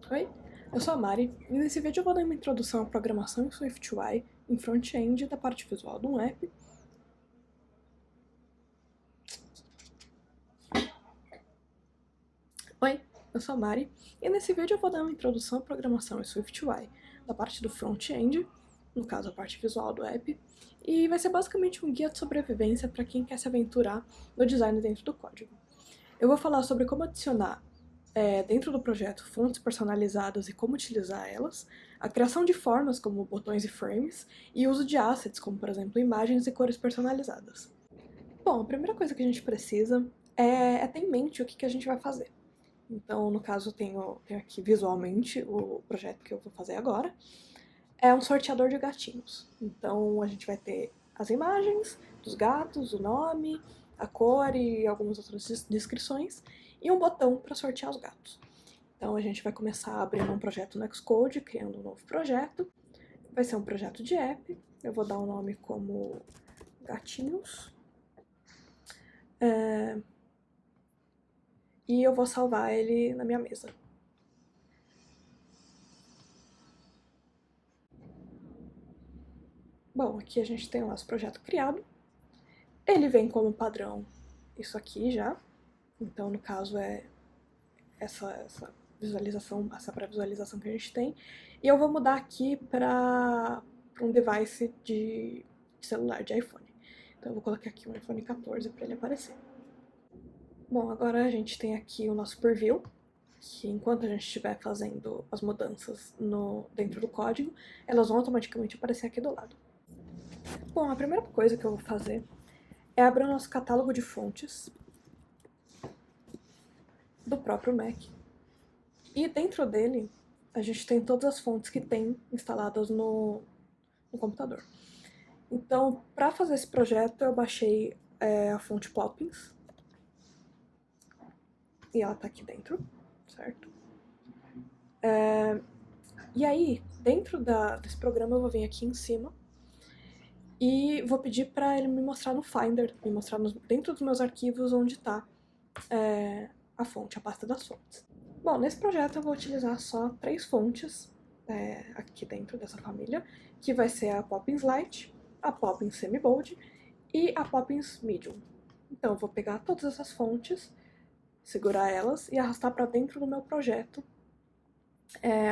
Oi, eu sou a Mari e nesse vídeo eu vou dar uma introdução à programação em SwiftUI em front-end da parte visual de um app. Oi, eu sou a Mari e nesse vídeo eu vou dar uma introdução à programação em SwiftUI da parte do front-end, no caso a parte visual do app, e vai ser basicamente um guia de sobrevivência para quem quer se aventurar no design dentro do código. Eu vou falar sobre como adicionar dentro do projeto fontes personalizadas e como utilizar elas, a criação de formas como botões e frames, e o uso de assets como, por exemplo, imagens e cores personalizadas. Bom, a primeira coisa que a gente precisa é ter em mente o que a gente vai fazer. Então, no caso, eu tenho aqui visualmente o projeto que eu vou fazer agora. É um sorteador de gatinhos. Então, a gente vai ter as imagens dos gatos, o nome, a cor e algumas outras descrições, e um botão para sortear os gatos. Então a gente vai começar abrindo um projeto no Xcode, criando um novo projeto. Vai ser um projeto de app. Eu vou dar o nome como gatinhos. E eu vou salvar ele na minha mesa. Bom, aqui a gente tem o nosso projeto criado. Ele vem como padrão isso aqui já. Então, no caso, é essa visualização, essa pré-visualização que a gente tem. E eu vou mudar aqui para um device de celular, de iPhone. Então eu vou colocar aqui um iPhone 14 para ele aparecer. Bom, agora a gente tem aqui o nosso preview, que enquanto a gente estiver fazendo as mudanças dentro do código, elas vão automaticamente aparecer aqui do lado. Bom, a primeira coisa que eu vou fazer é abrir o nosso catálogo de fontes do próprio Mac. E dentro dele, a gente tem todas as fontes que tem instaladas no computador. Então, para fazer esse projeto, eu baixei a fonte Poppins. E ela tá aqui dentro, certo? E aí, dentro desse programa, eu vou vir aqui em cima e vou pedir para ele me mostrar no Finder, me mostrar dentro dos meus arquivos onde está a fonte, a pasta das fontes. Bom, nesse projeto eu vou utilizar só 3 fontes aqui dentro dessa família, que vai ser a Poppins Light, a Poppins Semi-Bold e a Poppins Medium. Então eu vou pegar todas essas fontes, segurar elas e arrastar para dentro do meu projeto,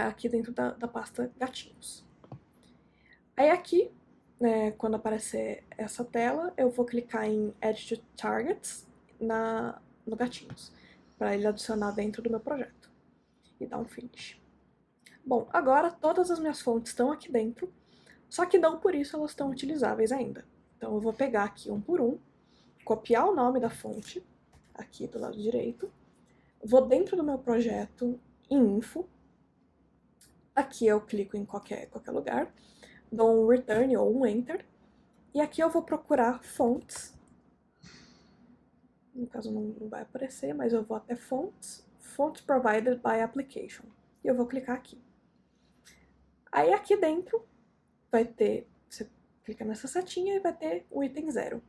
aqui dentro da pasta gatinhos. Aí aqui, quando aparecer essa tela, eu vou clicar em Add to Targets no gatinhos, para ele adicionar dentro do meu projeto e dar um finish. Bom, agora todas as minhas fontes estão aqui dentro, só que não por isso elas estão utilizáveis ainda. Então eu vou pegar aqui um por um, copiar o nome da fonte, aqui do lado direito, vou dentro do meu projeto em Info, aqui eu clico em qualquer lugar, dou um Return ou um Enter, e aqui eu vou procurar fontes, no caso não vai aparecer, mas eu vou até fontes, fonts provided by application, e eu vou clicar aqui. Aí aqui dentro vai ter, você clica nessa setinha e vai ter o item 0.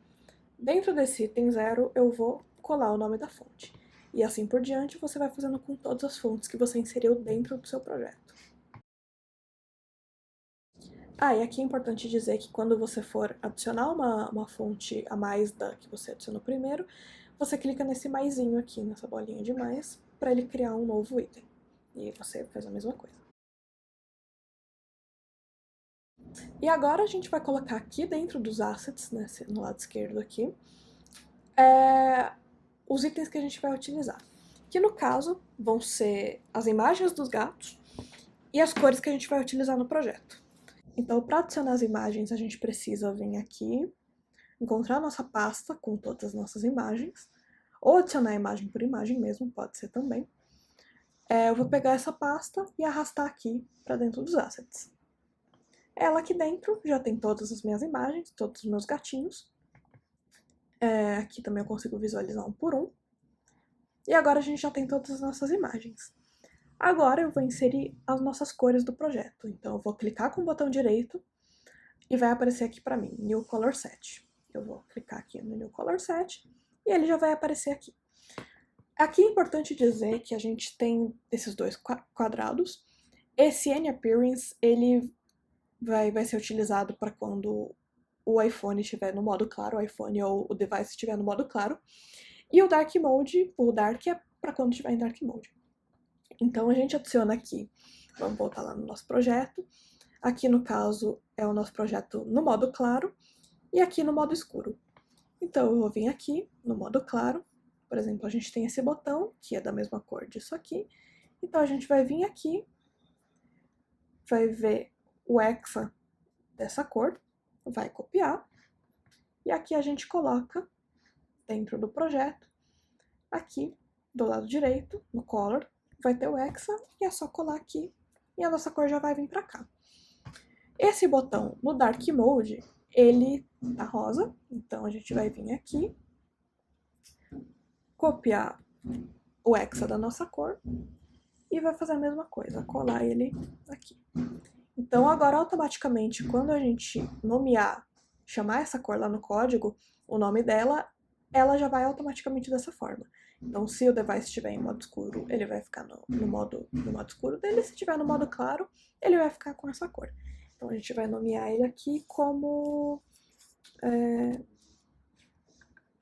Dentro desse item 0 eu vou colar o nome da fonte. E assim por diante você vai fazendo com todas as fontes que você inseriu dentro do seu projeto. E aqui é importante dizer que quando você for adicionar uma fonte a mais da que você adicionou primeiro, você clica nesse maisinho aqui, nessa bolinha de mais, para ele criar um novo item. E você faz a mesma coisa. E agora a gente vai colocar aqui dentro dos assets, né, no lado esquerdo aqui, os itens que a gente vai utilizar. Que no caso vão ser as imagens dos gatos e as cores que a gente vai utilizar no projeto. Então, para adicionar as imagens, a gente precisa vir aqui, encontrar a nossa pasta com todas as nossas imagens, ou adicionar imagem por imagem mesmo, pode ser também. Eu vou pegar essa pasta e arrastar aqui para dentro dos assets. Ela aqui dentro já tem todas as minhas imagens, todos os meus gatinhos. Aqui também eu consigo visualizar um por um. E agora a gente já tem todas as nossas imagens. Agora eu vou inserir as nossas cores do projeto. Então eu vou clicar com o botão direito e vai aparecer aqui para mim, New Color Set. Eu vou clicar aqui no New Color Set e ele já vai aparecer aqui. Aqui é importante dizer que a gente tem esses dois quadrados. Esse NAppearance, ele vai ser utilizado para quando o iPhone estiver no modo claro, o iPhone ou o device estiver no modo claro. E o Dark Mode, o Dark é para quando estiver em Dark Mode. Então a gente adiciona aqui, vamos voltar lá no nosso projeto. Aqui no caso é o nosso projeto no modo claro e aqui no modo escuro. Então eu vou vir aqui no modo claro, por exemplo, a gente tem esse botão que é da mesma cor disso aqui. Então a gente vai vir aqui, vai ver o hexa dessa cor, vai copiar e aqui a gente coloca dentro do projeto, aqui do lado direito, no color, vai ter o hexa e é só colar aqui e a nossa cor já vai vir para cá. Esse botão no Dark Mode, ele tá rosa, então a gente vai vir aqui, copiar o hexa da nossa cor e vai fazer a mesma coisa, colar ele aqui. Então agora automaticamente, quando a gente nomear, chamar essa cor lá no código, o nome dela, ela já vai automaticamente dessa forma. Então se o device estiver em modo escuro, ele vai ficar no modo escuro dele, se estiver no modo claro, ele vai ficar com essa cor. Então a gente vai nomear ele aqui como...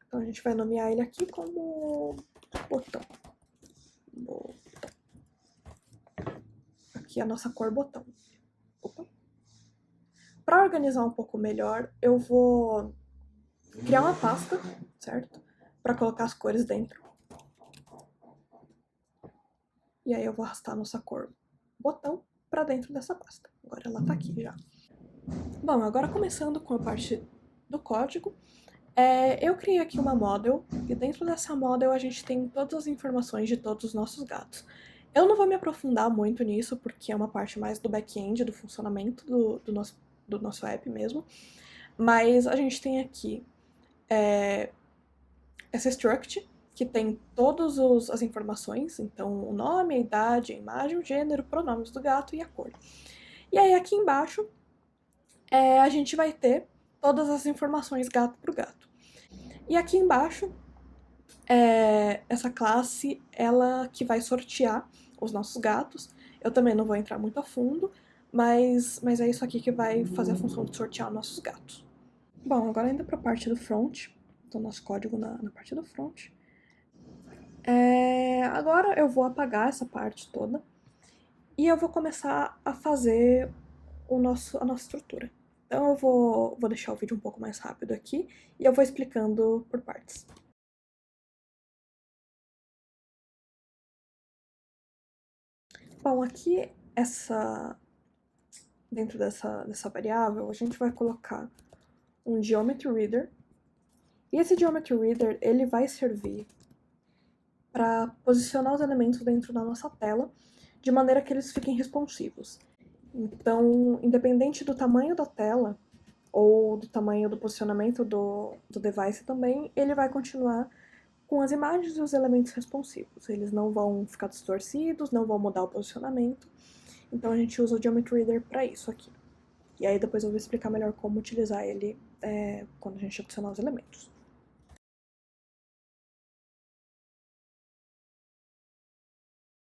Então a gente vai nomear ele aqui como botão. Aqui é a nossa cor botão. Para organizar um pouco melhor, eu vou criar uma pasta, certo? Para colocar as cores dentro. E aí eu vou arrastar a nossa cor botão para dentro dessa pasta. Agora ela tá aqui já. Bom, agora começando com a parte do código, eu criei aqui uma model, e dentro dessa model a gente tem todas as informações de todos os nossos gatos. Eu não vou me aprofundar muito nisso, porque é uma parte mais do back-end, do funcionamento do nosso app mesmo, mas a gente tem aqui essa struct, que tem todas as informações, então o nome, a idade, a imagem, o gênero, pronomes do gato e a cor. E aí aqui embaixo a gente vai ter todas as informações gato por gato. E aqui embaixo, essa classe, ela que vai sortear os nossos gatos. Eu também não vou entrar muito a fundo, mas é isso aqui que vai fazer a função de sortear os nossos gatos. Bom, agora indo para a parte do front, então nosso código na parte do front. Agora eu vou apagar essa parte toda e eu vou começar a fazer a nossa estrutura. Então eu vou deixar o vídeo um pouco mais rápido aqui e eu vou explicando por partes. Bom, aqui dentro dessa variável, a gente vai colocar um Geometry Reader. E esse Geometry Reader, ele vai servir para posicionar os elementos dentro da nossa tela, de maneira que eles fiquem responsivos. Então, independente do tamanho da tela, ou do tamanho do posicionamento do device também, ele vai continuar com as imagens e os elementos responsivos. Eles não vão ficar distorcidos, não vão mudar o posicionamento. Então a gente usa o Geometry Reader para isso aqui. E aí depois eu vou explicar melhor como utilizar ele quando a gente adicionar os elementos.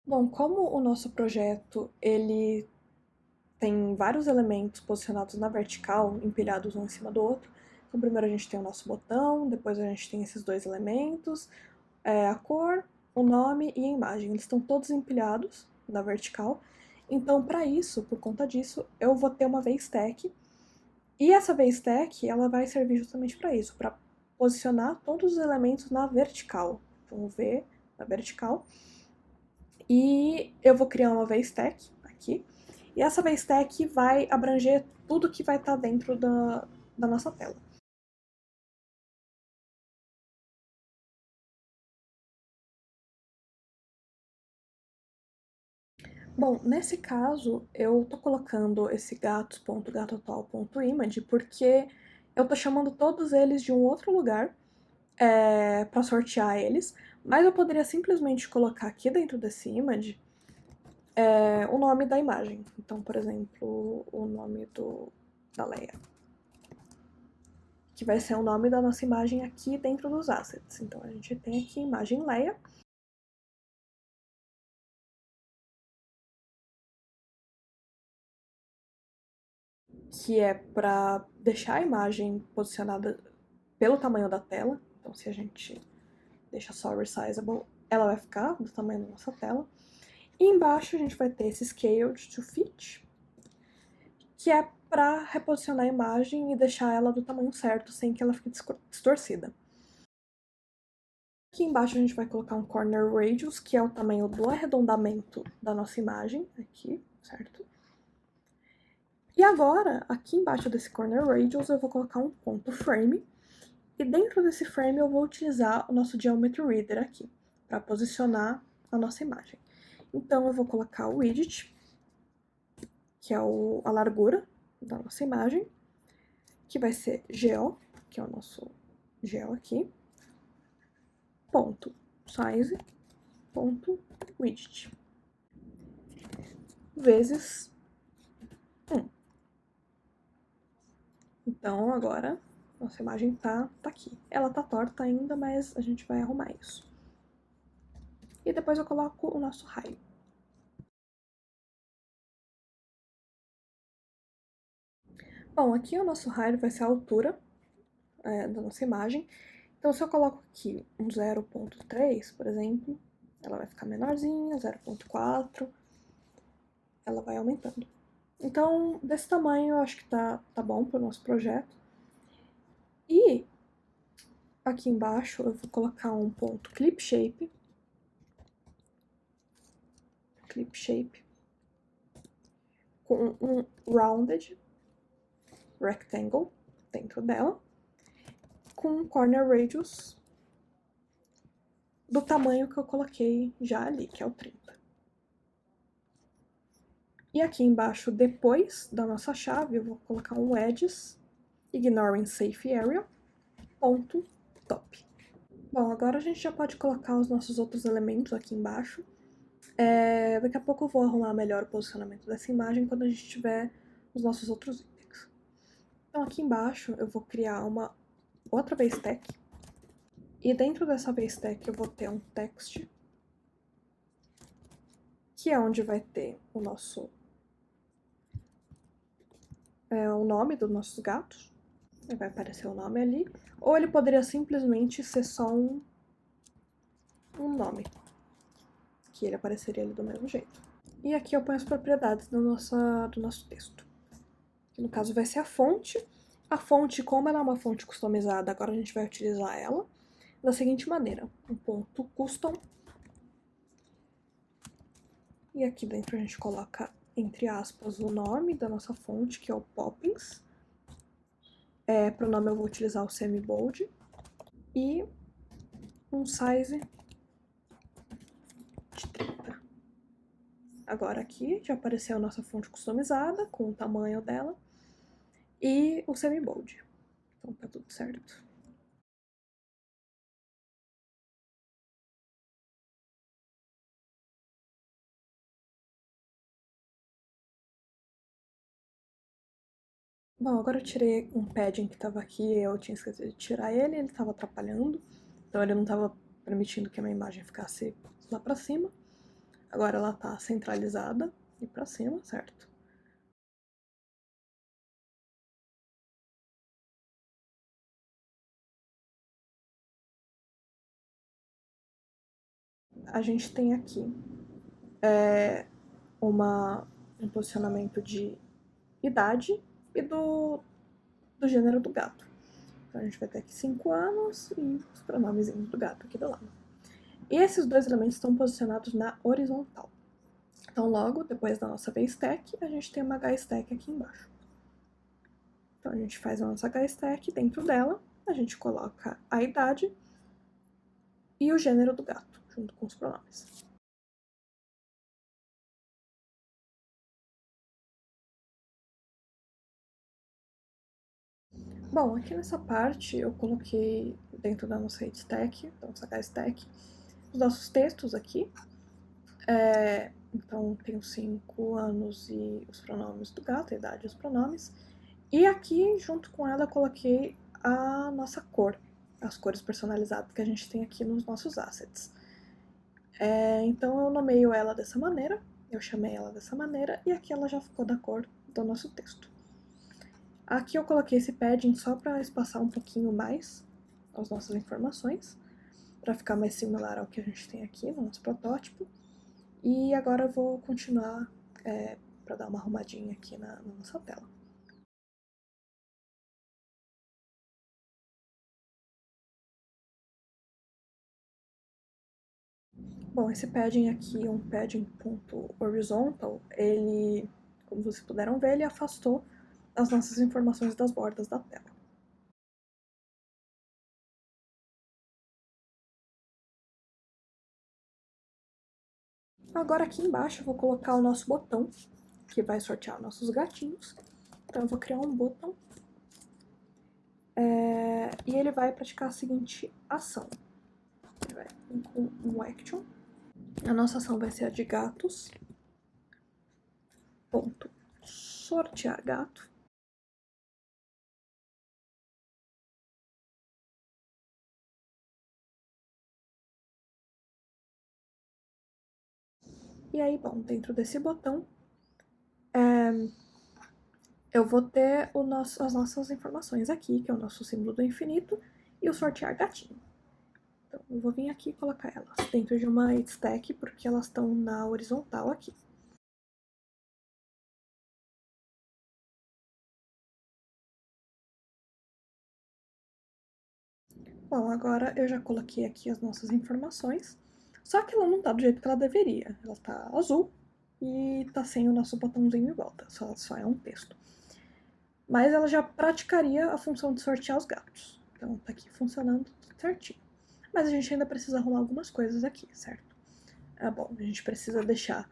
Bom, como o nosso projeto ele tem vários elementos posicionados na vertical, empilhados um em cima do outro, então primeiro a gente tem o nosso botão, depois a gente tem esses dois elementos, a cor, o nome e a imagem. Eles estão todos empilhados na vertical. Então, para isso, por conta disso, eu vou ter uma VStack. E essa VStack, ela vai servir justamente para isso, para posicionar todos os elementos na vertical. Então, V na vertical. E eu vou criar uma VStack aqui. E essa VStack vai abranger tudo que vai estar dentro da nossa tela. Bom, nesse caso, eu tô colocando esse gatos.gatotal.image porque eu tô chamando todos eles de um outro lugar para sortear eles, mas eu poderia simplesmente colocar aqui dentro desse image o nome da imagem. Então, por exemplo, o nome da Leia, que vai ser o nome da nossa imagem aqui dentro dos assets. Então, a gente tem aqui imagem Leia, que é para deixar a imagem posicionada pelo tamanho da tela. Então, se a gente deixa só resizable, ela vai ficar do tamanho da nossa tela. E embaixo a gente vai ter esse Scaled to Fit, que é para reposicionar a imagem e deixar ela do tamanho certo, sem que ela fique distorcida. Aqui embaixo a gente vai colocar um Corner Radius, que é o tamanho do arredondamento da nossa imagem, aqui, certo? E agora, aqui embaixo desse Corner Radius, eu vou colocar um ponto Frame, e dentro desse frame eu vou utilizar o nosso Geometry Reader aqui, para posicionar a nossa imagem. Então eu vou colocar o widget, que é a largura da nossa imagem, que vai ser GO, que é o nosso GO aqui, ponto size, ponto widget, vezes 1. Então agora nossa imagem tá aqui. Ela tá torta ainda, mas a gente vai arrumar isso. E depois eu coloco o nosso raio. Bom, aqui o nosso raio vai ser a altura da nossa imagem. Então, se eu coloco aqui um 0.3, por exemplo, ela vai ficar menorzinha, 0.4, ela vai aumentando. Então, desse tamanho, eu acho que tá bom para o nosso projeto. E aqui embaixo eu vou colocar um ponto Clip Shape, com um Rounded Rectangle dentro dela, com um Corner Radius do tamanho que eu coloquei já ali, que é o 30. E aqui embaixo, depois da nossa chave, eu vou colocar um edges, ignoring safe area, ponto top. Bom, agora a gente já pode colocar os nossos outros elementos aqui embaixo. Daqui a pouco eu vou arrumar melhor o posicionamento dessa imagem quando a gente tiver os nossos outros itens. Então aqui embaixo eu vou criar uma outra base stack. E dentro dessa base stack eu vou ter um text, que é onde vai ter o nosso o nome dos nossos gatos. Vai aparecer o nome ali. Ou ele poderia simplesmente ser só um nome, que ele apareceria ali do mesmo jeito. E aqui eu ponho as propriedades do nosso texto. Que no caso vai ser a fonte. A fonte, como ela é uma fonte customizada, agora a gente vai utilizar ela da seguinte maneira. Um ponto custom. E aqui dentro a gente coloca, entre aspas, o nome da nossa fonte, que é o Poppins. Para o nome eu vou utilizar o semi-bold. E um size de 30. Agora aqui já apareceu a nossa fonte customizada, com o tamanho dela, e o semi-bold. Então tá tudo certo. Bom, agora eu tirei um padding que tava aqui, eu tinha esquecido de tirar ele tava atrapalhando, então ele não tava permitindo que a minha imagem ficasse lá pra cima. Agora ela tá centralizada e pra cima, certo? A gente tem aqui um posicionamento de idade e do gênero do gato. Então a gente vai ter aqui 5 anos e os pronomes do gato aqui do lado. E esses dois elementos estão posicionados na horizontal. Então logo depois da nossa VStack, a gente tem uma HStack aqui embaixo. Então a gente faz a nossa HStack, dentro dela a gente coloca a idade e o gênero do gato, junto com os pronomes. Bom, aqui nessa parte eu coloquei dentro da nossa stack, da nossa HStack, os nossos textos aqui. Então tem os 5 anos e os pronomes do gato, a idade e os pronomes. E aqui, junto com ela, eu coloquei a nossa cor, as cores personalizadas que a gente tem aqui nos nossos assets. Então eu nomeio ela dessa maneira, eu chamei ela dessa maneira, e aqui ela já ficou da cor do nosso texto. Aqui eu coloquei esse padding só para espaçar um pouquinho mais as nossas informações, para ficar mais similar ao que a gente tem aqui no nosso protótipo. E agora eu vou continuar para dar uma arrumadinha aqui na nossa tela. Bom, esse padding aqui é um padding ponto horizontal, ele, como vocês puderam ver, ele afastou as nossas informações das bordas da tela. Agora aqui embaixo eu vou colocar o nosso botão, que vai sortear nossos gatinhos. Então eu vou criar um botão. E ele vai praticar a seguinte ação. Ele vai vir com um action. A nossa ação vai ser a de gatos. Ponto. Sortear gato. E aí, bom, dentro desse botão, eu vou ter as nossas informações aqui, que é o nosso símbolo do infinito, e o sortear gatinho. Então, eu vou vir aqui e colocar elas dentro de uma stack, porque elas estão na horizontal aqui. Bom, agora eu já coloquei aqui as nossas informações, só que ela não tá do jeito que ela deveria. Ela tá azul e tá sem o nosso botãozinho em volta, só é um texto. Mas ela já praticaria a função de sortear os gatos. Então tá aqui funcionando certinho. Mas a gente ainda precisa arrumar algumas coisas aqui, certo? Bom, a gente precisa deixar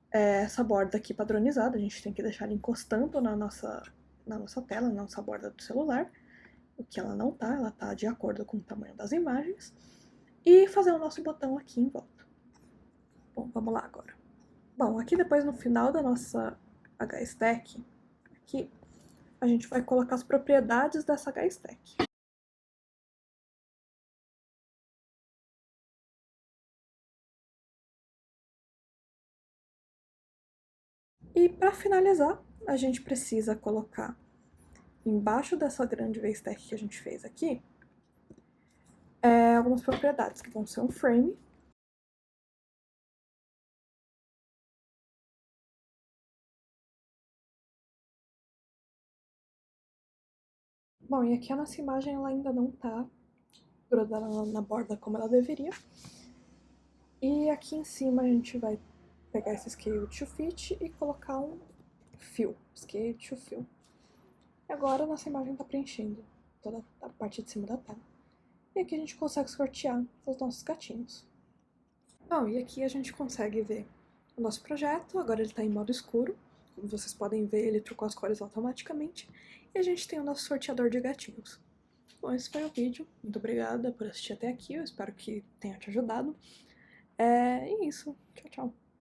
essa borda aqui padronizada, a gente tem que deixar ela encostando na nossa tela, na nossa borda do celular. O que ela não tá, ela tá de acordo com o tamanho das imagens. E fazer o nosso botão aqui em volta. Bom, vamos lá agora. Bom, aqui depois no final da nossa HStack, aqui, a gente vai colocar as propriedades dessa HStack. E para finalizar, a gente precisa colocar embaixo dessa grande VStack que a gente fez aqui, algumas propriedades que vão ser um frame. Bom, e aqui a nossa imagem ela ainda não tá grudada na borda como ela deveria. E aqui em cima a gente vai pegar esse Scale to Fit e colocar um Fill, Scale to Fill. E agora a nossa imagem está preenchendo toda a parte de cima da tela. E aqui a gente consegue sortear os nossos gatinhos. Bom, e aqui a gente consegue ver o nosso projeto, agora ele está em modo escuro. Como vocês podem ver, ele trocou as cores automaticamente. E a gente tem o nosso sorteador de gatinhos. Bom, esse foi o vídeo. Muito obrigada por assistir até aqui. Eu espero que tenha te ajudado. É isso. Tchau, tchau.